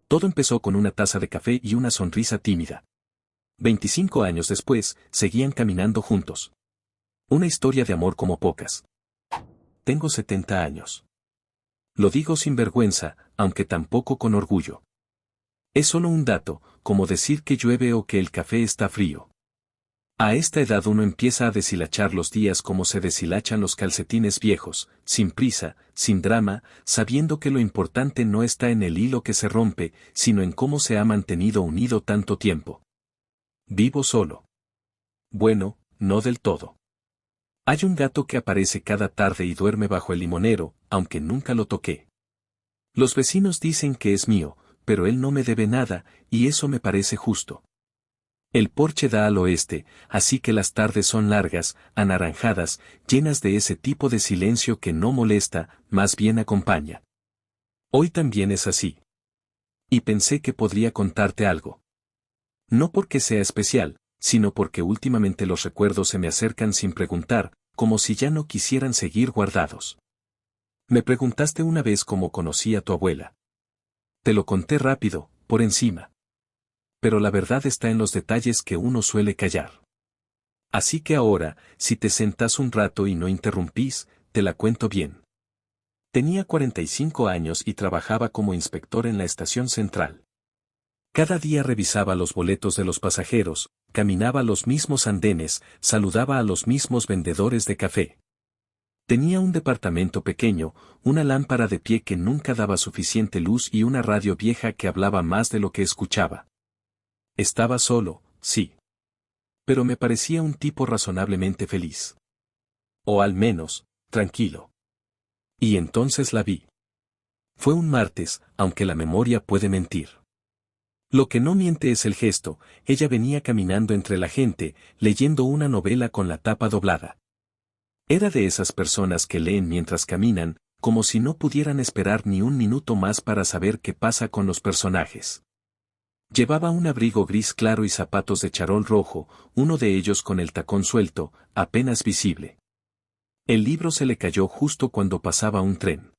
Todo empezó con una taza de café y una sonrisa tímida. 25 años después, seguían caminando juntos. Una historia de amor como pocas. Tengo 70 años. Lo digo sin vergüenza, aunque tampoco con orgullo. Es solo un dato, como decir que llueve o que el café está frío. A esta edad uno empieza a deshilachar los días como se deshilachan los calcetines viejos, sin prisa, sin drama, sabiendo que lo importante no está en el hilo que se rompe, sino en cómo se ha mantenido unido tanto tiempo. Vivo solo. Bueno, no del todo. Hay un gato que aparece cada tarde y duerme bajo el limonero, aunque nunca lo toqué. Los vecinos dicen que es mío, pero él no me debe nada, y eso me parece justo. El porche da al oeste, así que las tardes son largas, anaranjadas, llenas de ese tipo de silencio que no molesta, más bien acompaña. Hoy también es así. Y pensé que podría contarte algo. No porque sea especial, sino porque últimamente los recuerdos se me acercan sin preguntar, como si ya no quisieran seguir guardados. Me preguntaste una vez cómo conocí a tu abuela. Te lo conté rápido, por encima. Pero la verdad está en los detalles que uno suele callar. Así que ahora, si te sentás un rato y no interrumpís, te la cuento bien. Tenía 45 años y trabajaba como inspector en la estación central. Cada día revisaba los boletos de los pasajeros, caminaba los mismos andenes, saludaba a los mismos vendedores de café. Tenía un departamento pequeño, una lámpara de pie que nunca daba suficiente luz y una radio vieja que hablaba más de lo que escuchaba. Estaba solo, sí. Pero me parecía un tipo razonablemente feliz. O al menos, tranquilo. Y entonces la vi. Fue un martes, aunque la memoria puede mentir. Lo que no miente es el gesto, ella venía caminando entre la gente, leyendo una novela con la tapa doblada. Era de esas personas que leen mientras caminan, como si no pudieran esperar ni un minuto más para saber qué pasa con los personajes. Llevaba un abrigo gris claro y zapatos de charol rojo, uno de ellos con el tacón suelto, apenas visible. El libro se le cayó justo cuando pasaba un tren.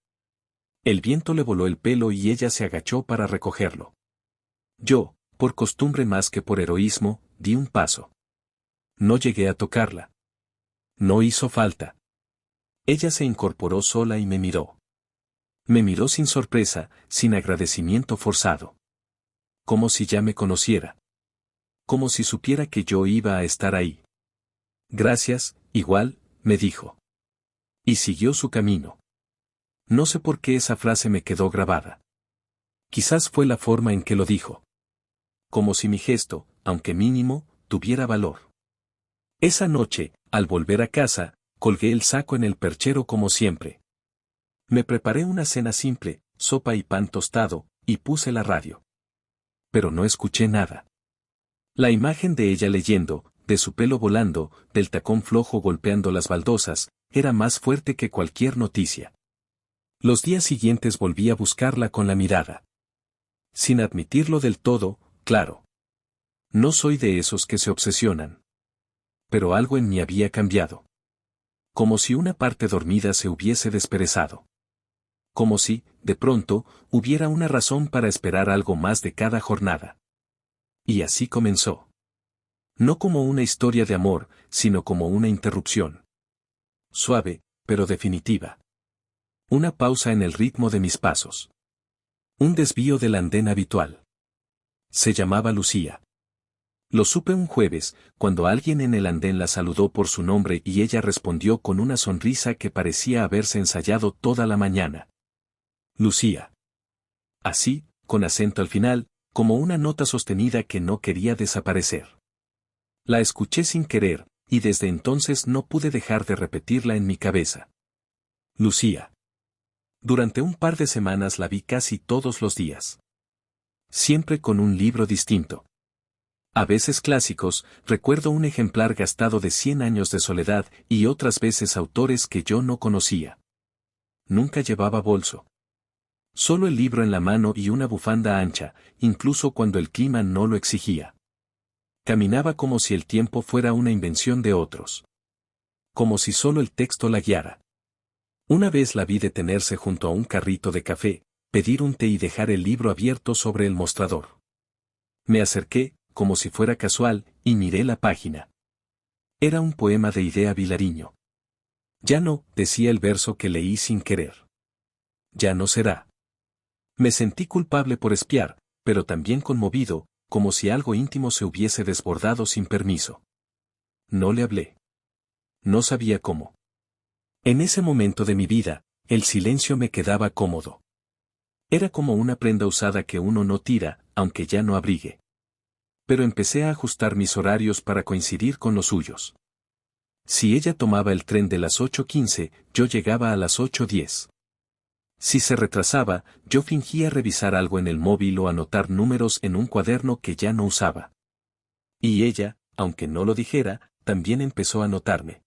El viento le voló el pelo y ella se agachó para recogerlo. Yo, por costumbre más que por heroísmo, di un paso. No llegué a tocarla. No hizo falta. Ella se incorporó sola y me miró. Me miró sin sorpresa, sin agradecimiento forzado. Como si ya me conociera. Como si supiera que yo iba a estar ahí. Gracias, igual, me dijo. Y siguió su camino. No sé por qué esa frase me quedó grabada. Quizás fue la forma en que lo dijo. Como si mi gesto, aunque mínimo, tuviera valor. Esa noche, al volver a casa, colgué el saco en el perchero como siempre. Me preparé una cena simple, sopa y pan tostado, y puse la radio. Pero no escuché nada. La imagen de ella leyendo, de su pelo volando, del tacón flojo golpeando las baldosas, era más fuerte que cualquier noticia. Los días siguientes volví a buscarla con la mirada. Sin admitirlo del todo, claro. No soy de esos que se obsesionan. Pero algo en mí había cambiado. Como si una parte dormida se hubiese desperezado. Como si, de pronto, hubiera una razón para esperar algo más de cada jornada. Y así comenzó. No como una historia de amor, sino como una interrupción. Suave, pero definitiva. Una pausa en el ritmo de mis pasos. Un desvío del andén habitual. Se llamaba Lucía. Lo supe un jueves, cuando alguien en el andén la saludó por su nombre y ella respondió con una sonrisa que parecía haberse ensayado toda la mañana. Lucía. Así, con acento al final, como una nota sostenida que no quería desaparecer. La escuché sin querer, y desde entonces no pude dejar de repetirla en mi cabeza. Lucía. Durante un par de semanas la vi casi todos los días. Siempre con un libro distinto. A veces clásicos, recuerdo un ejemplar gastado de 100 años de soledad y otras veces autores que yo no conocía. Nunca llevaba bolso. Solo el libro en la mano y una bufanda ancha, incluso cuando el clima no lo exigía. Caminaba como si el tiempo fuera una invención de otros. Como si solo el texto la guiara. Una vez la vi detenerse junto a un carrito de café, pedir un té y dejar el libro abierto sobre el mostrador. Me acerqué, como si fuera casual, y miré la página. Era un poema de Idea Vilariño. Ya no, decía el verso que leí sin querer. Ya no será. Me sentí culpable por espiar, pero también conmovido, como si algo íntimo se hubiese desbordado sin permiso. No le hablé. No sabía cómo. En ese momento de mi vida, el silencio me quedaba cómodo. Era como una prenda usada que uno no tira, aunque ya no abrigue. Pero empecé a ajustar mis horarios para coincidir con los suyos. Si ella tomaba el tren de las 8:15, yo llegaba a las 8:10. Si se retrasaba, yo fingía revisar algo en el móvil o anotar números en un cuaderno que ya no usaba. Y ella, aunque no lo dijera, también empezó a notarme.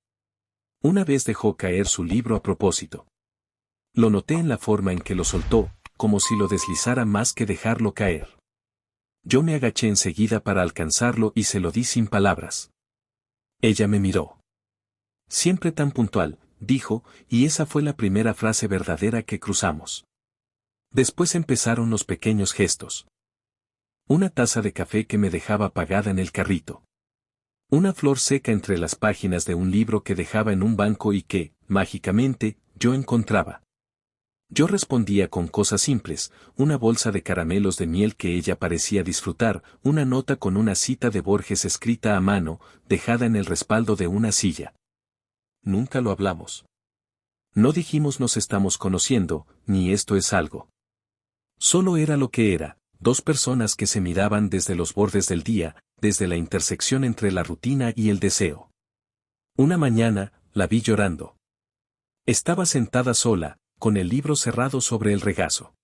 Una vez dejó caer su libro a propósito. Lo noté en la forma en que lo soltó, como si lo deslizara más que dejarlo caer. Yo me agaché enseguida para alcanzarlo y se lo di sin palabras. Ella me miró. Siempre tan puntual, dijo, y esa fue la primera frase verdadera que cruzamos. Después empezaron los pequeños gestos. Una taza de café que me dejaba apagada en el carrito. Una flor seca entre las páginas de un libro que dejaba en un banco y que, mágicamente, yo encontraba. Yo respondía con cosas simples, una bolsa de caramelos de miel que ella parecía disfrutar, una nota con una cita de Borges escrita a mano, dejada en el respaldo de una silla. Nunca lo hablamos. No dijimos nos estamos conociendo, ni esto es algo. Solo era lo que era, dos personas que se miraban desde los bordes del día, desde la intersección entre la rutina y el deseo. Una mañana, la vi llorando. Estaba sentada sola, con el libro cerrado sobre el regazo.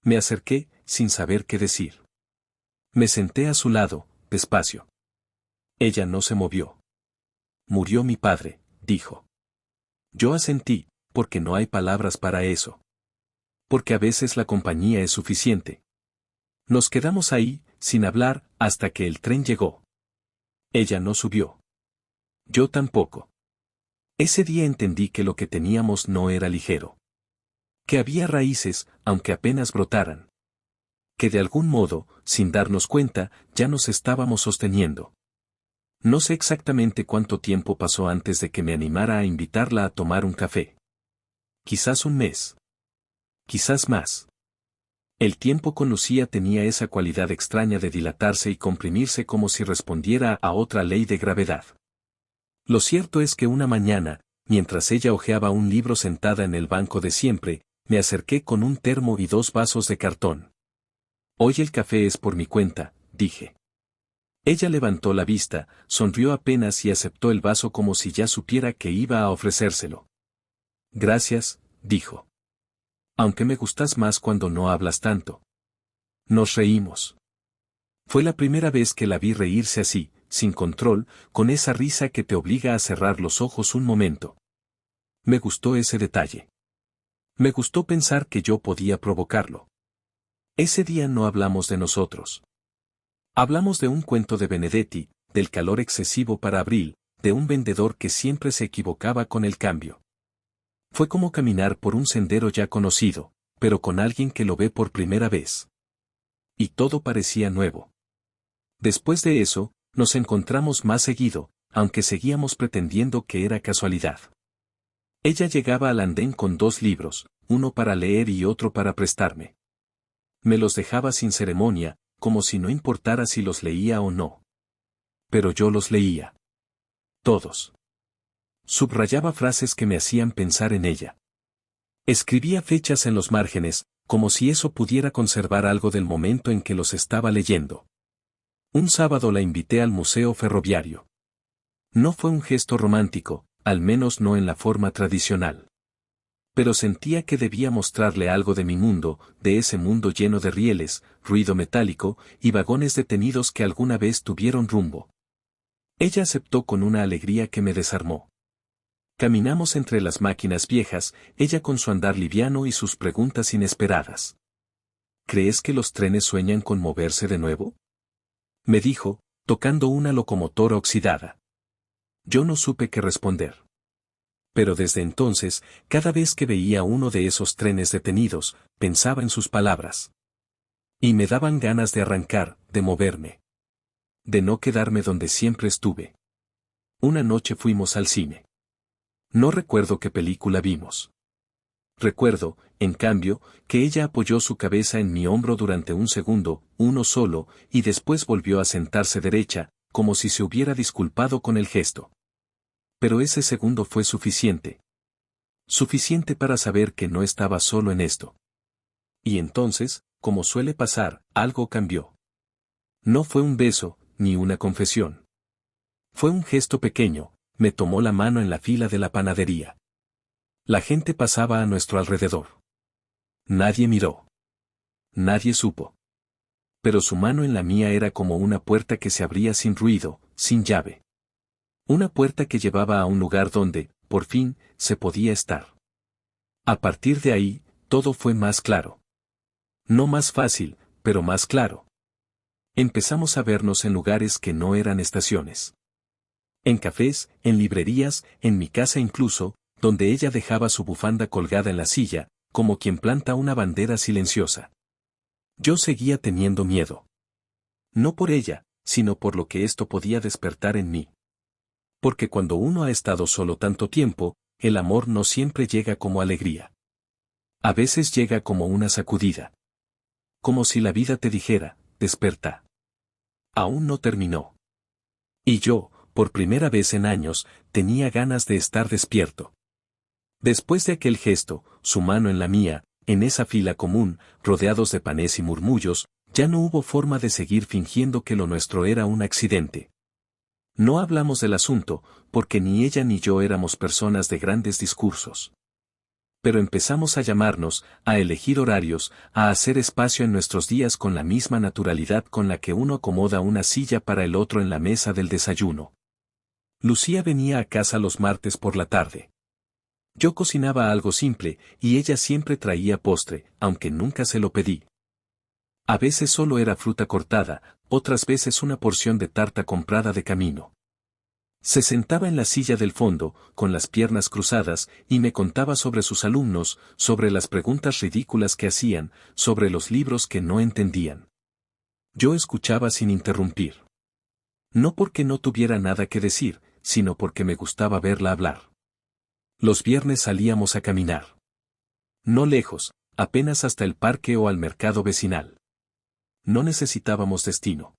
Me acerqué, sin saber qué decir. Me senté a su lado, despacio. Ella no se movió. Murió mi padre, dijo. Yo asentí, porque no hay palabras para eso. Porque a veces la compañía es suficiente. Nos quedamos ahí, sin hablar, hasta que el tren llegó. Ella no subió. Yo tampoco. Ese día entendí que lo que teníamos no era ligero. Que había raíces, aunque apenas brotaran. Que de algún modo, sin darnos cuenta, ya nos estábamos sosteniendo. No sé exactamente cuánto tiempo pasó antes de que me animara a invitarla a tomar un café. Quizás un mes. Quizás más. El tiempo con Lucía tenía esa cualidad extraña de dilatarse y comprimirse como si respondiera a otra ley de gravedad. Lo cierto es que una mañana, mientras ella hojeaba un libro sentada en el banco de siempre, me acerqué con un termo y 2 vasos de cartón. Hoy el café es por mi cuenta, dije. Ella levantó la vista, sonrió apenas y aceptó el vaso como si ya supiera que iba a ofrecérselo. Gracias, dijo. Aunque me gustas más cuando no hablas tanto. Nos reímos. Fue la primera vez que la vi reírse así, sin control, con esa risa que te obliga a cerrar los ojos un momento. Me gustó ese detalle. Me gustó pensar que yo podía provocarlo. Ese día no hablamos de nosotros. Hablamos de un cuento de Benedetti, del calor excesivo para abril, de un vendedor que siempre se equivocaba con el cambio. Fue como caminar por un sendero ya conocido, pero con alguien que lo ve por primera vez. Y todo parecía nuevo. Después de eso, nos encontramos más seguido, aunque seguíamos pretendiendo que era casualidad. Ella llegaba al andén con 2 libros, uno para leer y otro para prestarme. Me los dejaba sin ceremonia, como si no importara si los leía o no. Pero yo los leía. Todos. Subrayaba frases que me hacían pensar en ella. Escribía fechas en los márgenes, como si eso pudiera conservar algo del momento en que los estaba leyendo. Un sábado la invité al Museo Ferroviario. No fue un gesto romántico, al menos no en la forma tradicional. Pero sentía que debía mostrarle algo de mi mundo, de ese mundo lleno de rieles, ruido metálico, y vagones detenidos que alguna vez tuvieron rumbo. Ella aceptó con una alegría que me desarmó. Caminamos entre las máquinas viejas, ella con su andar liviano y sus preguntas inesperadas. ¿Crees que los trenes sueñan con moverse de nuevo? Me dijo, tocando una locomotora oxidada. Yo no supe qué responder. Pero desde entonces, cada vez que veía uno de esos trenes detenidos, pensaba en sus palabras. Y me daban ganas de arrancar, de moverme. De no quedarme donde siempre estuve. Una noche fuimos al cine. No recuerdo qué película vimos. Recuerdo, en cambio, que ella apoyó su cabeza en mi hombro durante un segundo, uno solo, y después volvió a sentarse derecha, como si se hubiera disculpado con el gesto. Pero ese segundo fue suficiente. Suficiente para saber que no estaba solo en esto. Y entonces, como suele pasar, algo cambió. No fue un beso, ni una confesión. Fue un gesto pequeño, me tomó la mano en la fila de la panadería. La gente pasaba a nuestro alrededor. Nadie miró. Nadie supo. Pero su mano en la mía era como una puerta que se abría sin ruido, sin llave. Una puerta que llevaba a un lugar donde, por fin, se podía estar. A partir de ahí, todo fue más claro. No más fácil, pero más claro. Empezamos a vernos en lugares que no eran estaciones. En cafés, en librerías, en mi casa incluso, donde ella dejaba su bufanda colgada en la silla, como quien planta una bandera silenciosa. Yo seguía teniendo miedo. No por ella, sino por lo que esto podía despertar en mí. Porque cuando uno ha estado solo tanto tiempo, el amor no siempre llega como alegría. A veces llega como una sacudida. Como si la vida te dijera, desperta. Aún no terminó. Y yo, por primera vez en años, tenía ganas de estar despierto. Después de aquel gesto, su mano en la mía, en esa fila común, rodeados de panés y murmullos, ya no hubo forma de seguir fingiendo que lo nuestro era un accidente. No hablamos del asunto, porque ni ella ni yo éramos personas de grandes discursos. Pero empezamos a llamarnos, a elegir horarios, a hacer espacio en nuestros días con la misma naturalidad con la que uno acomoda una silla para el otro en la mesa del desayuno. Lucía venía a casa los martes por la tarde. Yo cocinaba algo simple, y ella siempre traía postre, aunque nunca se lo pedí. A veces solo era fruta cortada, otras veces una porción de tarta comprada de camino. Se sentaba en la silla del fondo, con las piernas cruzadas, y me contaba sobre sus alumnos, sobre las preguntas ridículas que hacían, sobre los libros que no entendían. Yo escuchaba sin interrumpir. No porque no tuviera nada que decir, sino porque me gustaba verla hablar. Los viernes salíamos a caminar. No lejos, apenas hasta el parque o al mercado vecinal. No necesitábamos destino.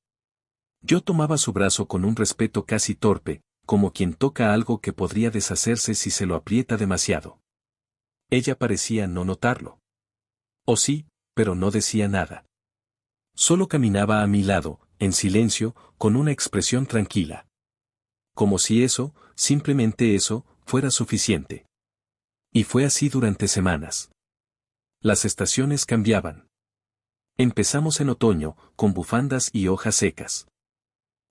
Yo tomaba su brazo con un respeto casi torpe, como quien toca algo que podría deshacerse si se lo aprieta demasiado. Ella parecía no notarlo. O sí, pero no decía nada. Solo caminaba a mi lado, en silencio, con una expresión tranquila. Como si eso, simplemente eso, fuera suficiente. Y fue así durante semanas. Las estaciones cambiaban. Empezamos en otoño, con bufandas y hojas secas.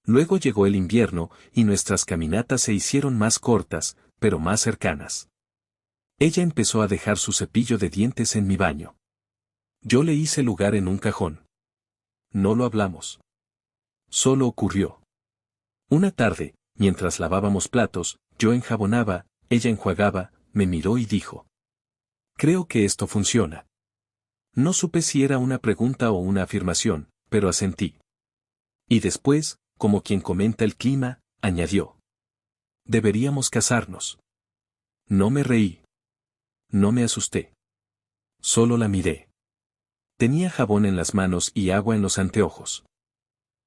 Luego llegó el invierno, y nuestras caminatas se hicieron más cortas, pero más cercanas. Ella empezó a dejar su cepillo de dientes en mi baño. Yo le hice lugar en un cajón. No lo hablamos. Solo ocurrió. Una tarde, mientras lavábamos platos, yo enjabonaba, ella enjuagaba, me miró y dijo: creo que esto funciona. No supe si era una pregunta o una afirmación, pero asentí. Y después, como quien comenta el clima, añadió: deberíamos casarnos. No me reí. No me asusté. Solo la miré. Tenía jabón en las manos y agua en los anteojos.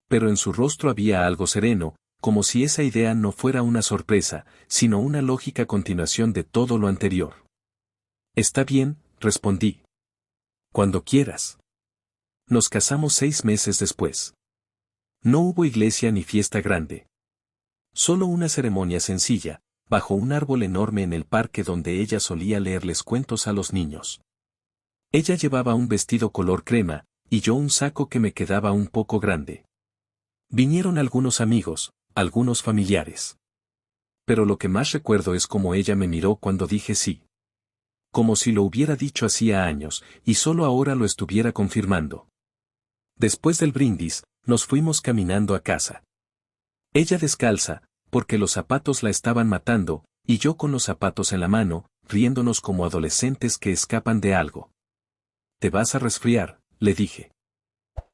Pero en su rostro había algo sereno, como si esa idea no fuera una sorpresa, sino una lógica continuación de todo lo anterior. Está bien, respondí. Cuando quieras. Nos casamos 6 meses después. No hubo iglesia ni fiesta grande. Solo una ceremonia sencilla, bajo un árbol enorme en el parque donde ella solía leerles cuentos a los niños. Ella llevaba un vestido color crema, y yo un saco que me quedaba un poco grande. Vinieron algunos amigos, algunos familiares. Pero lo que más recuerdo es cómo ella me miró cuando dije sí. Como si lo hubiera dicho hacía años, y solo ahora lo estuviera confirmando. Después del brindis, nos fuimos caminando a casa. Ella descalza, porque los zapatos la estaban matando, Y yo con los zapatos en la mano, riéndonos como adolescentes que escapan de algo. «Te vas a resfriar», le dije.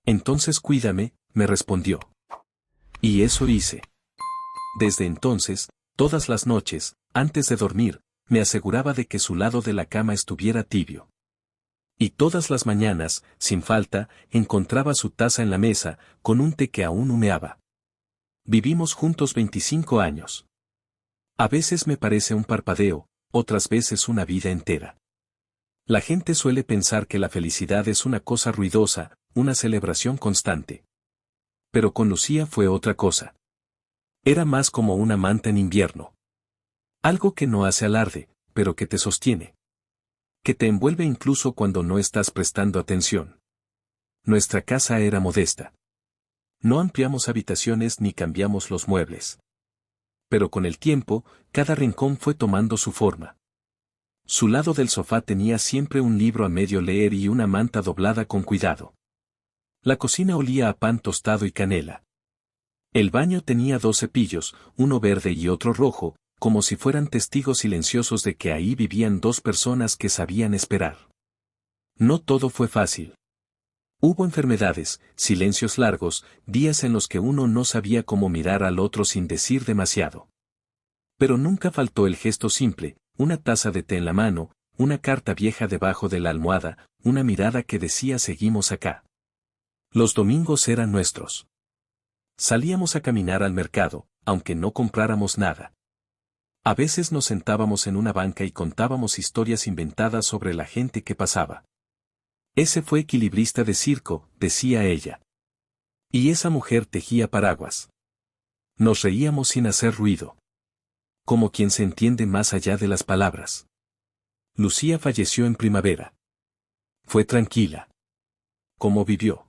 «Entonces cuídame», me respondió. Y eso hice. Desde entonces, todas las noches, antes de dormir, me aseguraba de que su lado de la cama estuviera tibio. Y todas las mañanas, sin falta, encontraba su taza en la mesa, con un té que aún humeaba. Vivimos juntos 25 años. A veces me parece un parpadeo, otras veces una vida entera. La gente suele pensar que la felicidad es una cosa ruidosa, una celebración constante. Pero con Lucía fue otra cosa. Era más como una manta en invierno. Algo que no hace alarde, pero que te sostiene. Que te envuelve incluso cuando no estás prestando atención. Nuestra casa era modesta. No ampliamos habitaciones ni cambiamos los muebles. Pero con el tiempo, cada rincón fue tomando su forma. Su lado del sofá tenía siempre un libro a medio leer y una manta doblada con cuidado. La cocina olía a pan tostado y canela. El baño tenía 2 cepillos, uno verde y otro rojo, como si fueran testigos silenciosos de que ahí vivían 2 personas que sabían esperar. No todo fue fácil. Hubo enfermedades, silencios largos, días en los que uno no sabía cómo mirar al otro sin decir demasiado. Pero nunca faltó el gesto simple, una taza de té en la mano, una carta vieja debajo de la almohada, una mirada que decía seguimos acá. Los domingos eran nuestros. Salíamos a caminar al mercado, aunque no compráramos nada. A veces nos sentábamos en una banca y contábamos historias inventadas sobre la gente que pasaba. Ese fue equilibrista de circo, decía ella. Y esa mujer tejía paraguas. Nos reíamos sin hacer ruido. Como quien se entiende más allá de las palabras. Lucía falleció en primavera. Fue tranquila. ¿Cómo vivió?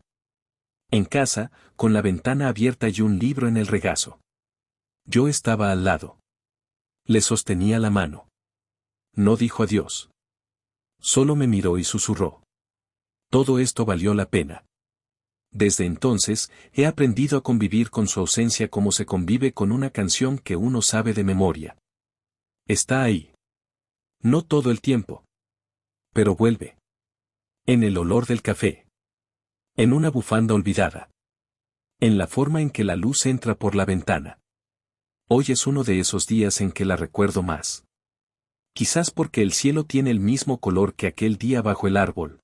En casa, con la ventana abierta y un libro en el regazo. Yo estaba al lado. Le sostenía la mano. No dijo adiós. Solo me miró y susurró. Todo esto valió la pena. Desde entonces, he aprendido a convivir con su ausencia como se convive con una canción que uno sabe de memoria. Está ahí. No todo el tiempo. Pero vuelve. En el olor del café. En una bufanda olvidada. En la forma en que la luz entra por la ventana. Hoy es uno de esos días en que la recuerdo más. Quizás porque el cielo tiene el mismo color que aquel día bajo el árbol.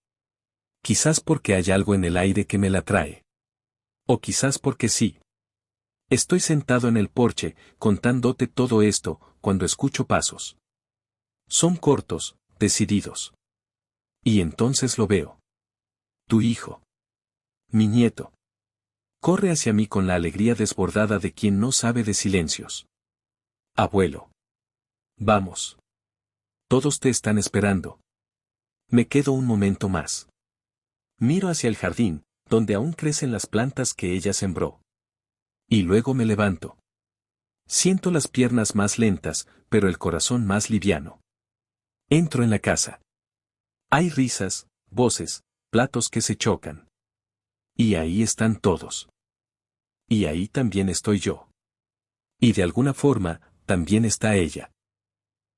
Quizás porque hay algo en el aire que me la trae. O quizás porque sí. Estoy sentado en el porche, contándote todo esto, cuando escucho pasos. Son cortos, decididos. Y entonces lo veo. Tu hijo. Mi nieto. Corre hacia mí con la alegría desbordada de quien no sabe de silencios. Abuelo. Vamos. Todos te están esperando. Me quedo un momento más. Miro hacia el jardín, donde aún crecen las plantas que ella sembró. Y luego me levanto. Siento las piernas más lentas, pero el corazón más liviano. Entro en la casa. Hay risas, voces, platos que se chocan. Y ahí están todos. Y ahí también estoy yo. Y de alguna forma, también está ella.